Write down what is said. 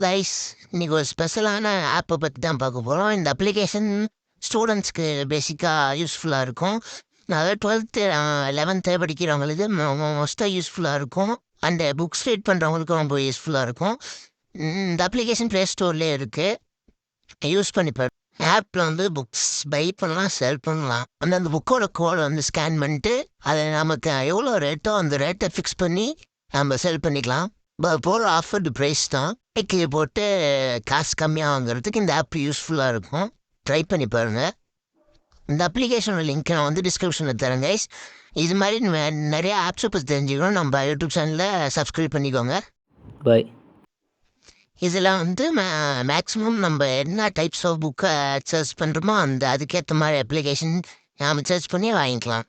Guys, இன்னைக்கு ஒரு ஸ்பெஷலான ஆப்பை பற்றி தான் பார்க்க போகிறோம். இந்த அப்ளிகேஷன் ஸ்டூடெண்ட்ஸ்க்கு பேசிக்காக யூஸ்ஃபுல்லாக இருக்கும். அதாவது 12th 11th படிக்கிறவங்களுக்கு மோஸ்ட்டாக யூஸ்ஃபுல்லாக இருக்கும். அண்ட் புக்ஸ் ரீட் பண்ணுறவங்களுக்கும் ரொம்ப யூஸ்ஃபுல்லாக இருக்கும். இந்த அப்ளிகேஷன் ப்ளே ஸ்டோர்லேயே இருக்குது, யூஸ் பண்ணிப்பார். ஆப்பில் வந்து புக்ஸ் பை பண்ணலாம், செல் பண்ணலாம். அந்த புக்கோட கோடை வந்து ஸ்கேன் பண்ணிட்டு அதை நமக்கு எவ்வளோ ரேட்டோ அந்த ரேட்டை ஃபிக்ஸ் பண்ணி நம்ம செல் பண்ணிக்கலாம். போகிற ஆஃபர்டு ப்ரைஸ் தான். போட்டு காசு கம்மியாக வாங்குறதுக்கு இந்த ஆப் யூஸ்ஃபுல்லாக இருக்கும். ட்ரை பண்ணி பாருங்கள். இந்த அப்ளிகேஷனோட லிங்க் நான் வந்து டிஸ்கிரிப்ஷனில் தரேன் கைஸ். இது மாதிரி நிறைய ஆப்ஸை பற்றி தெரிஞ்சுக்கணும். நம்ம யூடியூப் சேனலில் சப்ஸ்கிரைப் பண்ணிக்கோங்க. பாய். இதில் வந்து மேக்ஸிமம் நம்ம என்ன டைப்ஸ் ஆஃப் புக்கை சர்ச் பண்ணுறோமோ அதுக்கேற்ற மாதிரி அப்ளிகேஷன் நாம் சர்ச் பண்ணி வாங்கிக்கலாம்.